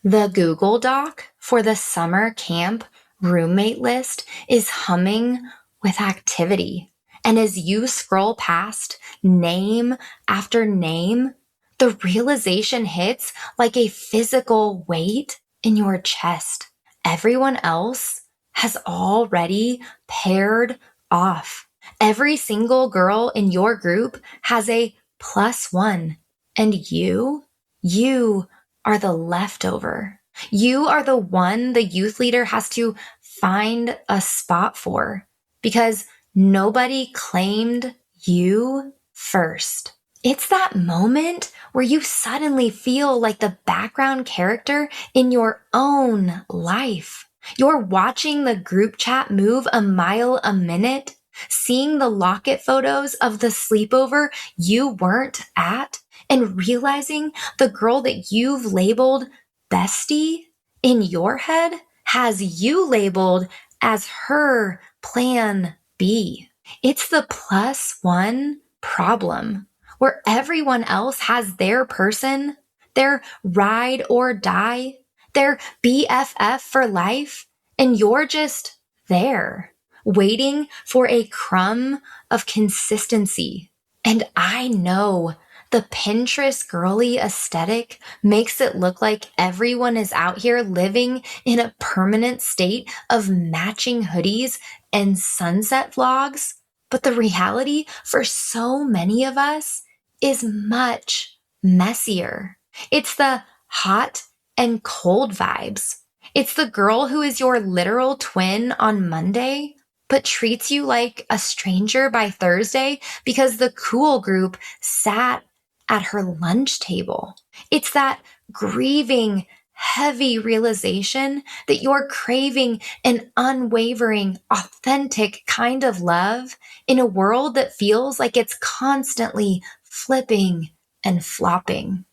The Google Doc for the summer camp roommate list is humming with activity. And as you scroll past name after name, the realization hits like a physical weight in your chest. Everyone else has already paired off. Every single girl in your group has a +1. And you are the leftover. You are the one the youth leader has to find a spot for because nobody claimed you first. It's that moment where you suddenly feel like the background character in your own life. You're watching the group chat move a mile a minute, seeing the locket photos of the sleepover you weren't at, and realizing the girl that you've labeled bestie in your head has you labeled as her plan B. It's the +1 problem, where everyone else has their person, their ride or die, their BFF for life, and you're just there, waiting for a crumb of consistency. And I know the Pinterest girly aesthetic makes it look like everyone is out here living in a permanent state of matching hoodies and sunset vlogs. But the reality for so many of us is much messier. It's the hot and cold vibes. It's the girl who is your literal twin on Monday, but treats you like a stranger by Thursday because the cool group sat at her lunch table. It's that grieving, heavy realization that you're craving an unwavering, authentic kind of love in a world that feels like it's constantly flipping and flopping.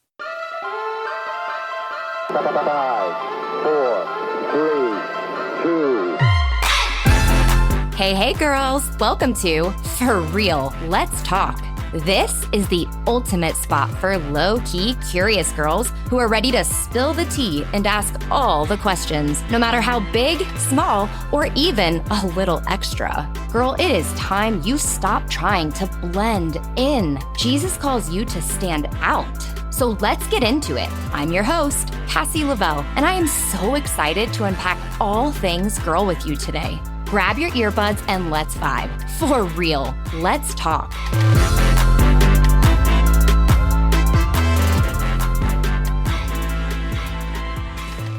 5, 4, 3, 2. Hey girls, welcome to For Real, Let's Talk. This is the ultimate spot for low-key, curious girls who are ready to spill the tea and ask all the questions, no matter how big, small, or even a little extra. Girl, it is time you stop trying to blend in. Jesus calls you to stand out. So let's get into it. I'm your host, Cassie Lavelle, and I am so excited to unpack all things girl with you today. Grab your earbuds and let's vibe. For real, let's talk.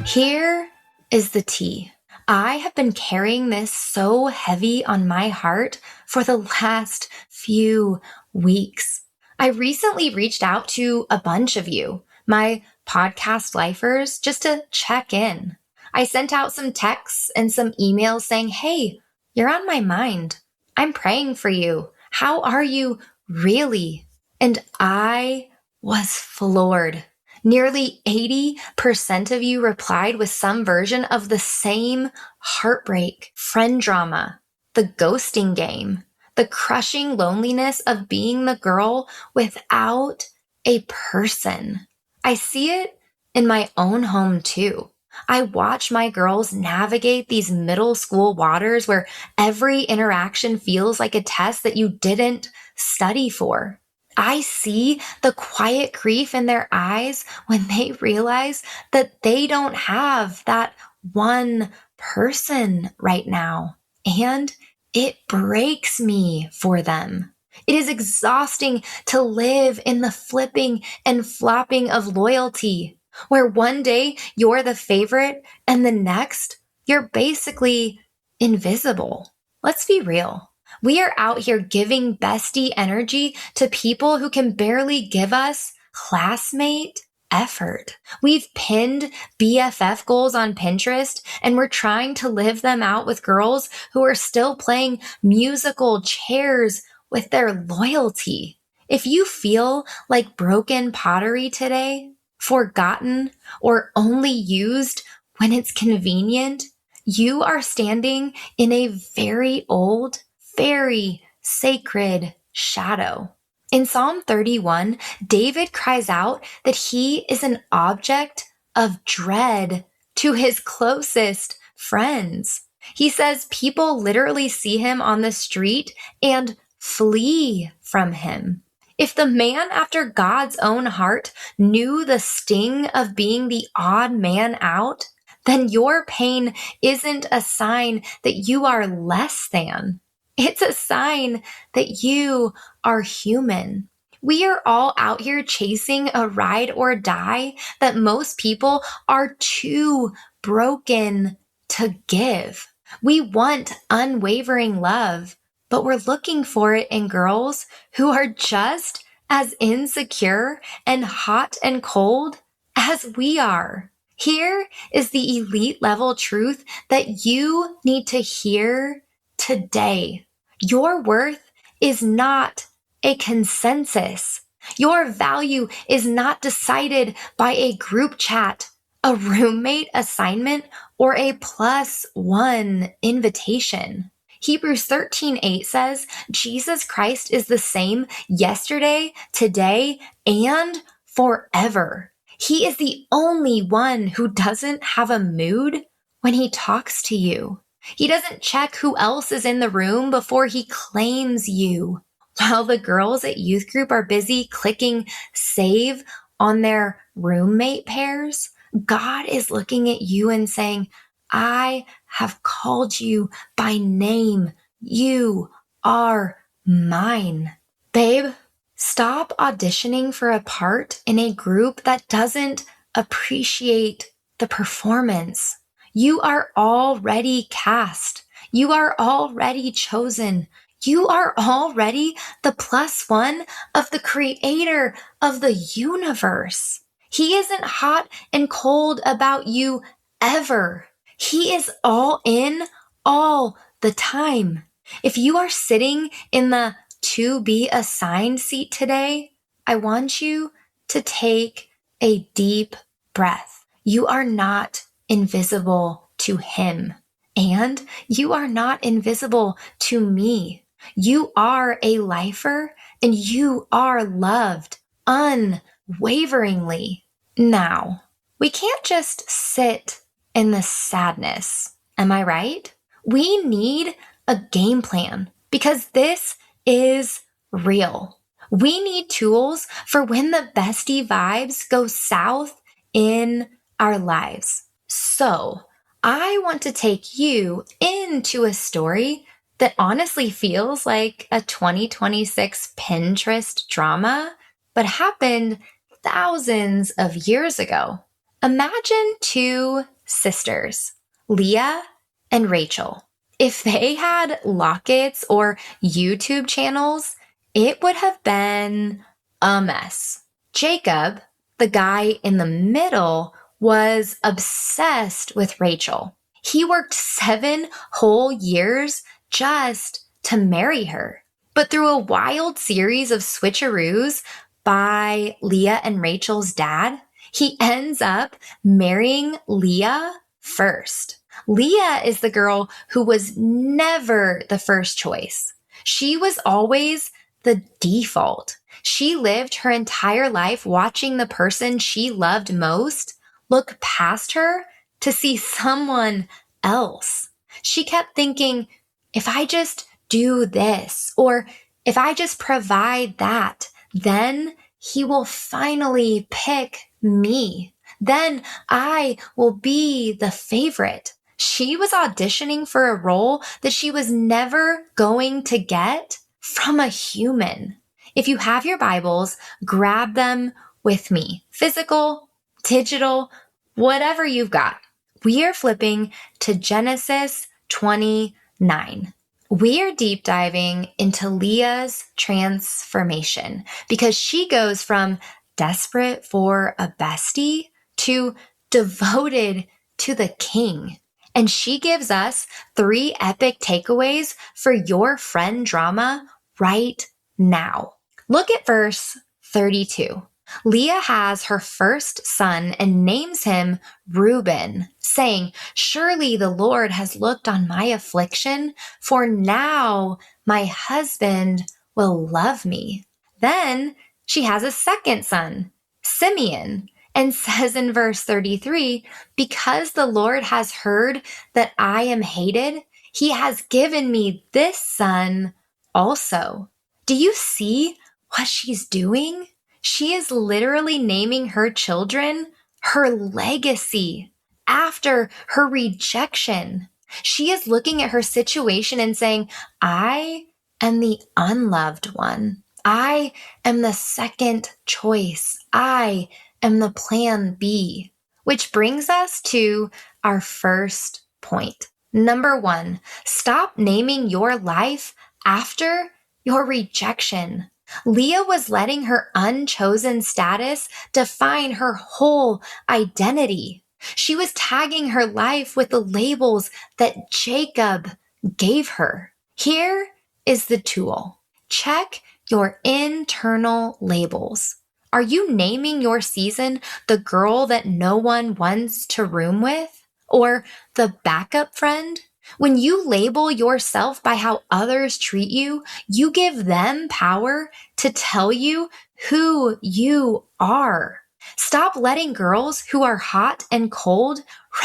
Here is the tea. I have been carrying this so heavy on my heart for the last few weeks. I recently reached out to a bunch of you, my podcast lifers, just to check in. I sent out some texts and some emails saying, hey, you're on my mind. I'm praying for you. How are you really? And I was floored. Nearly 80% of you replied with some version of the same heartbreak, friend drama, the ghosting game, the crushing loneliness of being the girl without a person. I see it in my own home too. I watch my girls navigate these middle school waters where every interaction feels like a test that you didn't study for. I see the quiet grief in their eyes when they realize that they don't have that one person right now. And it breaks me for them. It is exhausting to live in the flipping and flopping of loyalty, where one day you're the favorite and the next you're basically invisible. Let's be real. We are out here giving bestie energy to people who can barely give us classmate effort. We've pinned BFF goals on Pinterest and we're trying to live them out with girls who are still playing musical chairs with their loyalty. If you feel like broken pottery today, forgotten, or only used when it's convenient, you are standing in a very old, very sacred shadow. In Psalm 31, David cries out that he is an object of dread to his closest friends. He says people literally see him on the street and flee from him. If the man after God's own heart knew the sting of being the odd man out, then your pain isn't a sign that you are less than. It's a sign that you are human. We are all out here chasing a ride or die that most people are too broken to give. We want unwavering love, but we're looking for it in girls who are just as insecure and hot and cold as we are. Here is the elite level truth that you need to hear today. Your worth is not a consensus. Your value is not decided by a group chat, a roommate assignment, or a +1 invitation. Hebrews 13:8 says, Jesus Christ is the same yesterday, today, and forever. He is the only one who doesn't have a mood when he talks to you. He doesn't check who else is in the room before he claims you. While the girls at youth group are busy clicking save on their roommate pairs, God is looking at you and saying, I have called you by name. You are mine. Babe, stop auditioning for a part in a group that doesn't appreciate the performance. You are already cast. You are already chosen. You are already the +1 of the creator of the universe. He isn't hot and cold about you ever. He is all in all the time. If you are sitting in the to be assigned seat today, I want you to take a deep breath. You are not invisible to him, and you are not invisible to me. You are a lifer, and you are loved unwaveringly. Now, we can't just sit in the sadness. Am I right? We need a game plan because this is real. We need tools for when the bestie vibes go south in our lives. So, I want to take you into a story that honestly feels like a 2026 Pinterest drama, but happened thousands of years ago. Imagine two sisters, Leah and Rachel. If they had lockets or YouTube channels, it would have been a mess. Jacob, the guy in the middle, was obsessed with Rachel. He worked 7 whole years just to marry her. But through a wild series of switcheroos by Leah and Rachel's dad, he ends up marrying Leah first. Leah is the girl who was never the first choice. She was always the default. She lived her entire life watching the person she loved most look past her to see someone else. She kept thinking, if I just do this, or if I just provide that, then he will finally pick me. Then I will be the favorite. She was auditioning for a role that she was never going to get from a human. If you have your Bibles, grab them with me. Physical, digital, whatever you've got. We are flipping to Genesis 29. We are deep diving into Leah's transformation because she goes from desperate for a bestie to devoted to the king. And she gives us 3 epic takeaways for your friend drama right now. Look at verse 32. Leah has her first son and names him Reuben, saying, surely the Lord has looked on my affliction, for now my husband will love me. Then she has a second son, Simeon, and says in verse 33, because the Lord has heard that I am hated, he has given me this son also. Do you see what she's doing? She is literally naming her children her legacy after her rejection. She is looking at her situation and saying, I am the unloved one. I am the second choice. I am the plan B, which brings us to our first point. Number 1, stop naming your life after your rejection. Leah was letting her unchosen status define her whole identity. She was tagging her life with the labels that Jacob gave her. Here is the tool. Check your internal labels. Are you naming your season the girl that no one wants to room with? Or the backup friend? When you label yourself by how others treat you, you give them power to tell you who you are. Stop letting girls who are hot and cold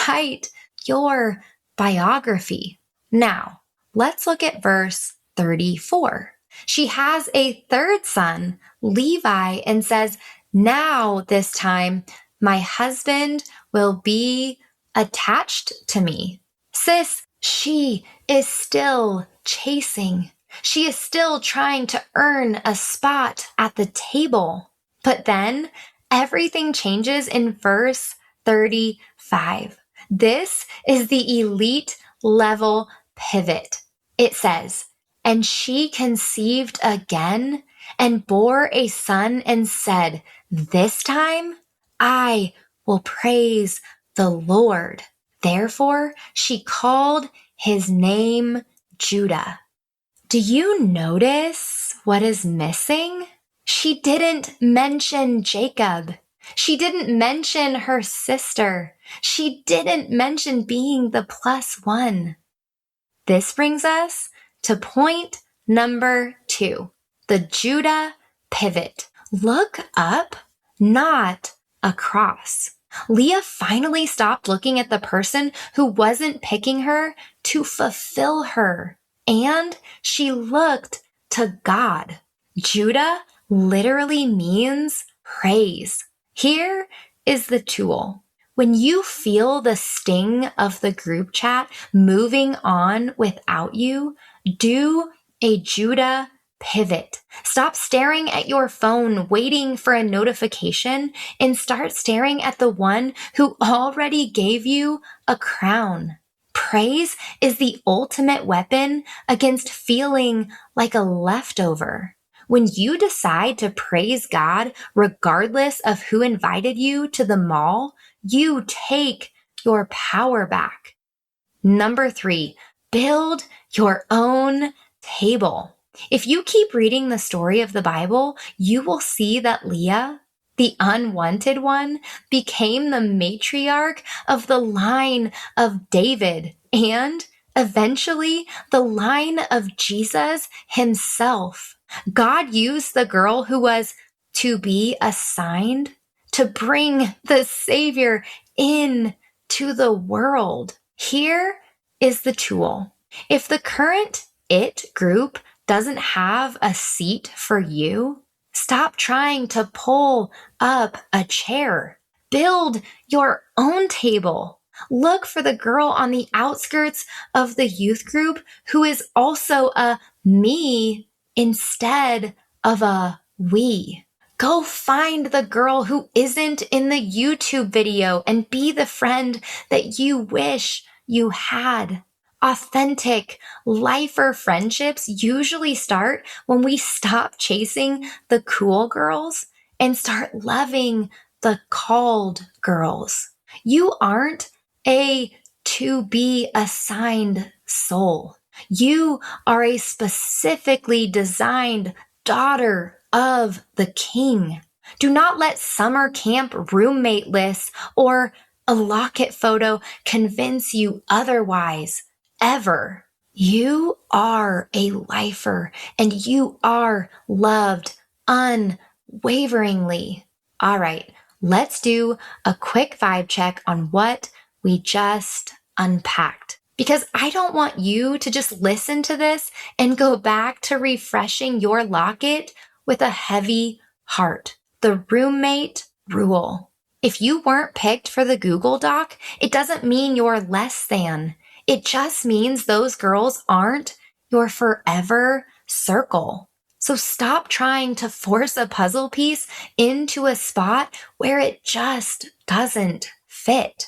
write your biography. Now, let's look at verse 34. She has a third son, Levi, and says, now this time, my husband will be attached to me. Sis, she is still chasing. She is still trying to earn a spot at the table. But then everything changes in verse 35. This is the elite level pivot. It says, and she conceived again and bore a son and said, this time I will praise the Lord. Therefore, she called his name Judah. Do you notice what is missing? She didn't mention Jacob. She didn't mention her sister. She didn't mention being the plus one. This brings us to point number 2, the Judah pivot. Look up, not across. Leah finally stopped looking at the person who wasn't picking her to fulfill her, and she looked to God. Judah literally means praise. Here is the tool. When you feel the sting of the group chat moving on without you, do a Judah pivot. Stop staring at your phone waiting for a notification and start staring at the one who already gave you a crown. Praise is the ultimate weapon against feeling like a leftover. When you decide to praise God regardless of who invited you to the mall, you take your power back. Number 3, build your own table. If you keep reading the story of the Bible, you will see that Leah, the unwanted one, became the matriarch of the line of David and eventually the line of Jesus himself. God used the girl who was to be assigned to bring the Savior into the world. Here is the tool. If the current it group doesn't have a seat for you, stop trying to pull up a chair. Build your own table. Look for the girl on the outskirts of the youth group who is also a me instead of a we. Go find the girl who isn't in the YouTube video and be the friend that you wish you had. Authentic, lifer friendships usually start when we stop chasing the cool girls and start loving the called girls. You aren't a to be assigned soul. You are a specifically designed daughter of the King. Do not let summer camp roommate lists or a locket photo convince you otherwise. Ever. You are a lifer and you are loved unwaveringly. All right, let's do a quick vibe check on what we just unpacked. Because I don't want you to just listen to this and go back to refreshing your locket with a heavy heart. The roommate rule. If you weren't picked for the Google Doc, it doesn't mean you're less than. It just means those girls aren't your forever circle. So stop trying to force a puzzle piece into a spot where it just doesn't fit.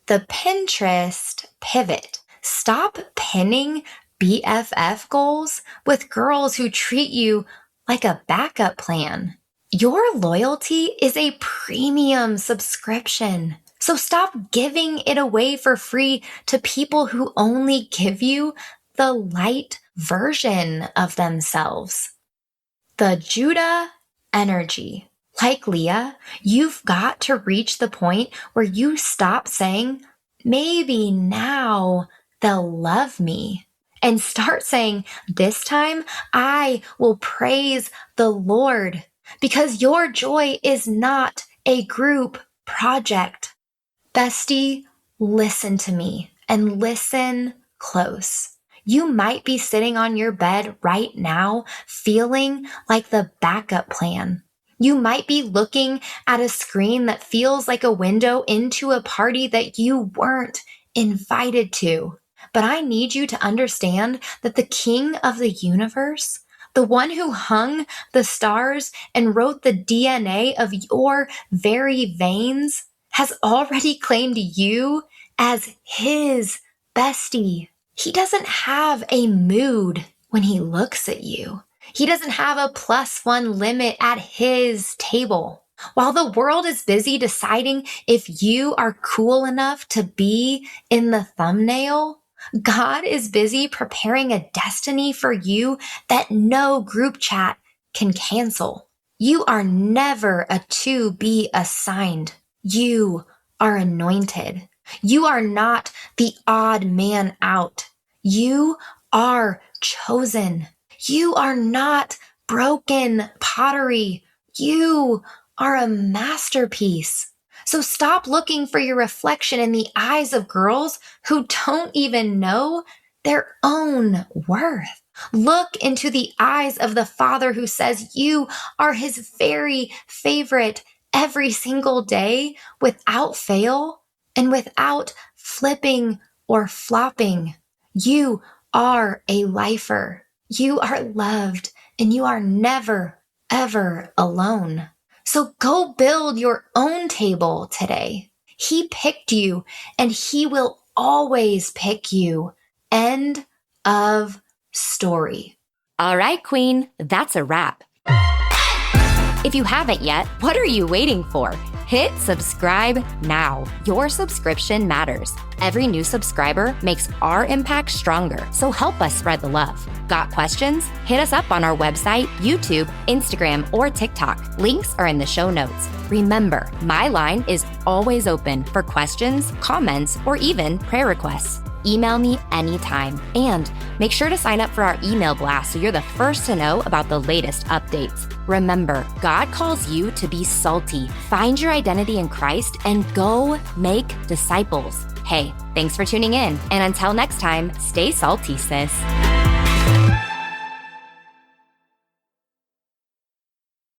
The Pinterest pivot. Stop pinning BFF goals with girls who treat you like a backup plan. Your loyalty is a premium subscription. So stop giving it away for free to people who only give you the light version of themselves. The Judah energy. Like Leah, you've got to reach the point where you stop saying, maybe now they'll love me, and start saying, this time I will praise the Lord, because your joy is not a group project. Bestie, listen to me and listen close. You might be sitting on your bed right now feeling like the backup plan. You might be looking at a screen that feels like a window into a party that you weren't invited to. But I need you to understand that the King of the universe, the one who hung the stars and wrote the DNA of your very veins, has already claimed you as his bestie. He doesn't have a mood when he looks at you. He doesn't have a +1 limit at his table. While the world is busy deciding if you are cool enough to be in the thumbnail, God is busy preparing a destiny for you that no group chat can cancel. You are never a to be assigned. You are anointed. You are not the odd man out. You are chosen. You are not broken pottery. You are a masterpiece. So stop looking for your reflection in the eyes of girls who don't even know their own worth. Look into the eyes of the Father who says you are his very favorite every single day without fail and without flipping or flopping. You are a lifer. You are loved and you are never, ever alone. So go build your own table today. He picked you and he will always pick you. End of story. All right, Queen, that's a wrap. If you haven't yet, what are you waiting for? Hit subscribe now. Your subscription matters. Every new subscriber makes our impact stronger, so help us spread the love. Got questions? Hit us up on our website, YouTube, Instagram, or TikTok. Links are in the show notes. Remember, my line is always open for questions, comments, or even prayer requests. Email me anytime. And make sure to sign up for our email blast so you're the first to know about the latest updates. Remember, God calls you to be salty. Find your identity in Christ and go make disciples. Hey, thanks for tuning in. And until next time, stay salty, sis.